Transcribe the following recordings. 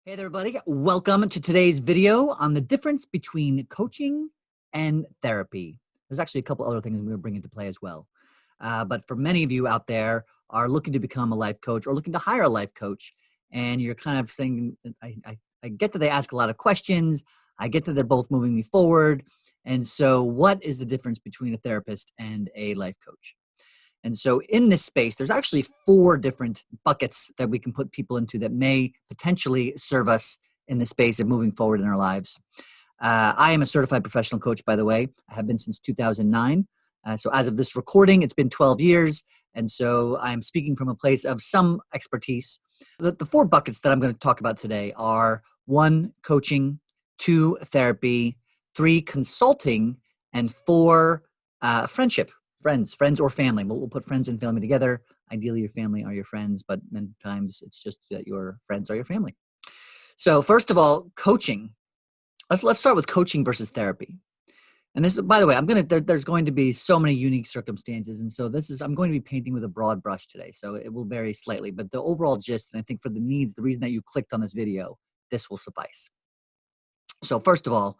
Hey there, everybody. Welcome to today's video on the difference between coaching and therapy. There's actually a couple other things I'm going to bring into play as well. But for many of you out there are looking to become a life coach or looking to hire a life coach, and you're kind of saying, I get that they ask a lot of questions. I get that they're both moving me forward. And so what is the difference between a therapist and a life coach? And so in this space, there's actually 4 different buckets that we can put people into that may potentially serve us in the space of moving forward in our lives. I am a certified professional coach, by the way. I have been since 2009. So as of this recording, it's been 12 years. And so I'm speaking from a place of some expertise. The 4 buckets that I'm going to talk about today are 1, coaching, 2, therapy, 3, consulting, and 4, friendship. Friends or family. We'll put friends and family together. Ideally, your family are your friends, but many times it's just that your friends are your family. So first of all, coaching. Let's start with coaching versus therapy. And this, by the way, there's going to be so many unique circumstances, and so I'm going to be painting with a broad brush today, so it will vary slightly. But the overall gist, and I think for the needs, the reason that you clicked on this video, this will suffice. So first of all,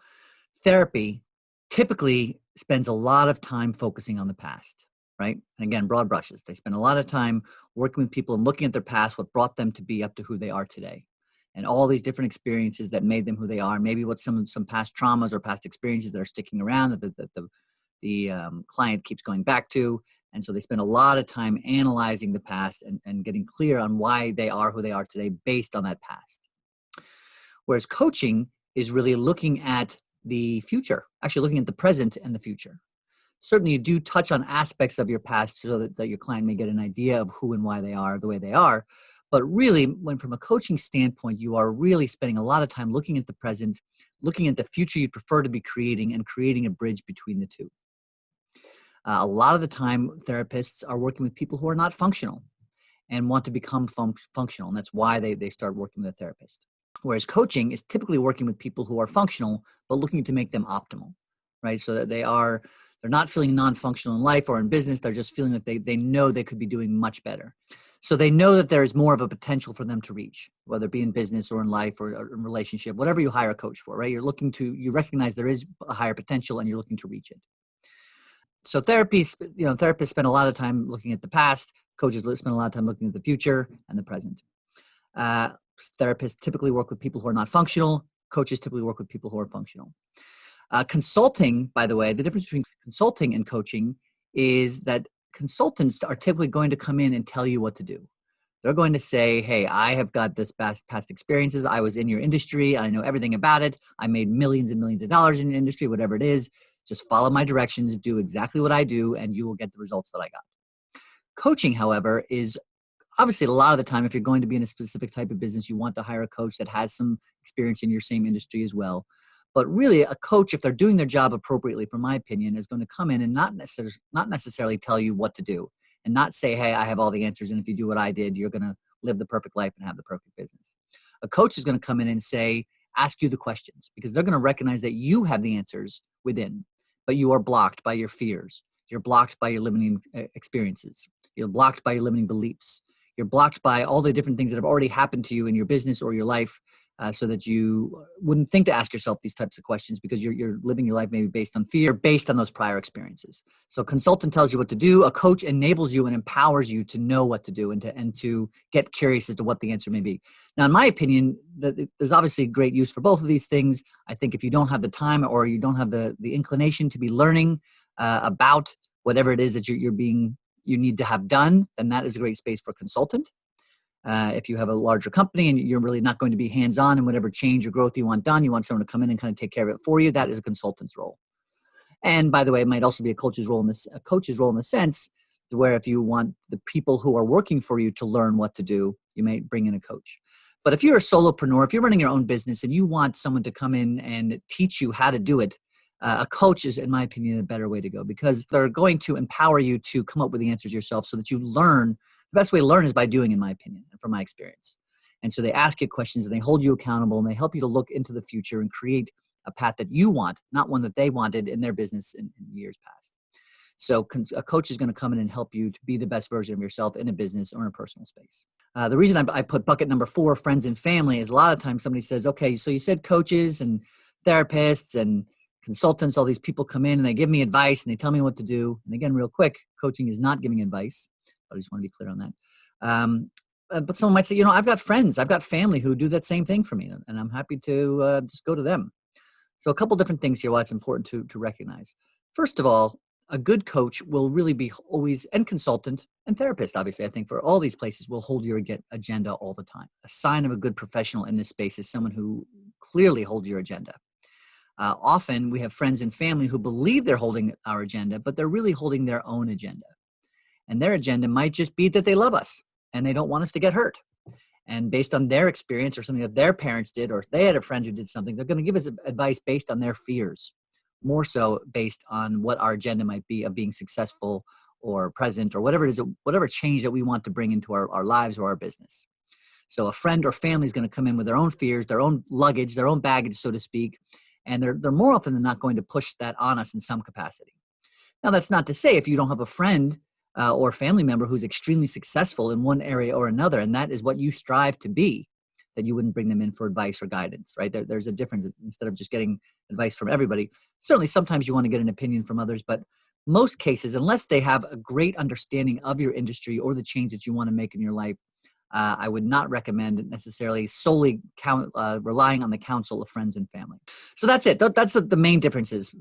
therapy typically spends a lot of time focusing on the past, right? And again, broad brushes. They spend a lot of time working with people and looking at their past, what brought them to be up to who they are today, and all these different experiences that made them who they are. Maybe what some past traumas or past experiences that are sticking around that the client keeps going back to. And so they spend a lot of time analyzing the past and getting clear on why they are who they are today based on that past. Whereas coaching is really looking at the future, actually looking at the present and the future. Certainly you do touch on aspects of your past so that your client may get an idea of who and why they are the way they are. But really, when from a coaching standpoint, you are really spending a lot of time looking at the present, looking at the future you'd prefer to be creating, and creating a bridge between the two. A lot of the time, therapists are working with people who are not functional and want to become functional, and that's why they start working with a therapist. Whereas coaching is typically working with people who are functional, but looking to make them optimal, right? So that they're not feeling non-functional in life or in business. They're just feeling that they know they could be doing much better. So they know that there is more of a potential for them to reach, whether it be in business or in life or in relationship, whatever you hire a coach for, right? You recognize there is a higher potential and you're looking to reach it. So therapists spend a lot of time looking at the past. Coaches spend a lot of time looking at the future and the present. Therapists typically work with people who are not functional. Coaches typically work with people who are functional. Consulting, by the way, the difference between consulting and coaching is that consultants are typically going to come in and tell you what to do. They're going to say, hey, I have got this past experiences. I was in your industry. I know everything about it. I made millions and millions of dollars in your industry, whatever it is. Just follow my directions, do exactly what I do, and you will get the results that I got. Coaching, however, is obviously a lot of the time, if you're going to be in a specific type of business, you want to hire a coach that has some experience in your same industry as well. But really, a coach, if they're doing their job appropriately, from my opinion, is going to come in and not necessarily tell you what to do and not say, hey, I have all the answers, and if you do what I did, you're going to live the perfect life and have the perfect business. A coach is going to come in and ask you the questions, because they're going to recognize that you have the answers within, but you are blocked by your fears. You're blocked by your limiting experiences. You're blocked by your limiting beliefs. You're blocked by all the different things that have already happened to you in your business or your life, so that you wouldn't think to ask yourself these types of questions, because you're living your life maybe based on fear, based on those prior experiences. So a consultant tells you what to do. A coach enables you and empowers you to know what to do and to get curious as to what the answer may be. Now, in my opinion, there's obviously great use for both of these things. I think if you don't have the time or you don't have the inclination to be learning about whatever it is that you need to have done, then that is a great space for a consultant. If you have a larger company and you're really not going to be hands-on in whatever change or growth you want done, you want someone to come in and kind of take care of it for you, that is a consultant's role. And by the way, it might also be a coach's role in the sense where if you want the people who are working for you to learn what to do, you may bring in a coach. But if you're a solopreneur, if you're running your own business and you want someone to come in and teach you how to do it, a coach is, in my opinion, a better way to go, because they're going to empower you to come up with the answers yourself so that you learn. The best way to learn is by doing, in my opinion, and from my experience. And so they ask you questions and they hold you accountable and they help you to look into the future and create a path that you want, not one that they wanted in their business in years past. So a coach is going to come in and help you to be the best version of yourself in a business or in a personal space. The reason I put bucket number 4, friends and family, is a lot of times somebody says, okay, so you said coaches and therapists and consultants, all these people come in and they give me advice and they tell me what to do. And again, real quick, coaching is not giving advice. I just want to be clear on that. But someone might say, I've got friends, I've got family who do that same thing for me, and I'm happy to just go to them. So a couple different things here why it's important to recognize. First of all, a good coach will really be always, and consultant and therapist, obviously, I think for all these places will hold your agenda all the time. A sign of a good professional in this space is someone who clearly holds your agenda. Often we have friends and family who believe they're holding our agenda, but they're really holding their own agenda. And their agenda might just be that they love us and they don't want us to get hurt. And based on their experience or something that their parents did, or if they had a friend who did something, they're going to give us advice based on their fears, more so based on what our agenda might be of being successful or present or whatever it is, whatever change that we want to bring into our lives or our business. So a friend or family is going to come in with their own fears, their own luggage, their own baggage, so to speak, and they're more often than not going to push that on us in some capacity. Now, that's not to say if you don't have a friend or family member who's extremely successful in one area or another, and that is what you strive to be, that you wouldn't bring them in for advice or guidance, right? There's a difference. Instead of just getting advice from everybody, certainly sometimes you want to get an opinion from others, but most cases, unless they have a great understanding of your industry or the change that you want to make in your life, I would not recommend necessarily solely relying on the counsel of friends and family. So that's it. That's the main differences.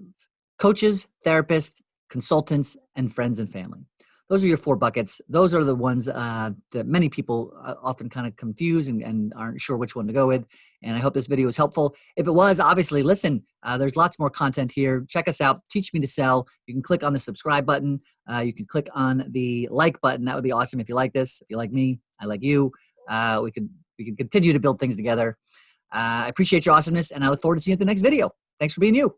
Coaches, therapists, consultants, and friends and family. Those are your 4 buckets. Those are the ones that many people often kind of confuse and aren't sure which one to go with. And I hope this video was helpful. If it was, obviously, listen, there's lots more content here. Check us out. Teach Me to Sell. You can click on the subscribe button. You can click on the like button. That would be awesome if you like this. If you like me, I like you. We can continue to build things together. I appreciate your awesomeness, and I look forward to seeing you at the next video. Thanks for being you.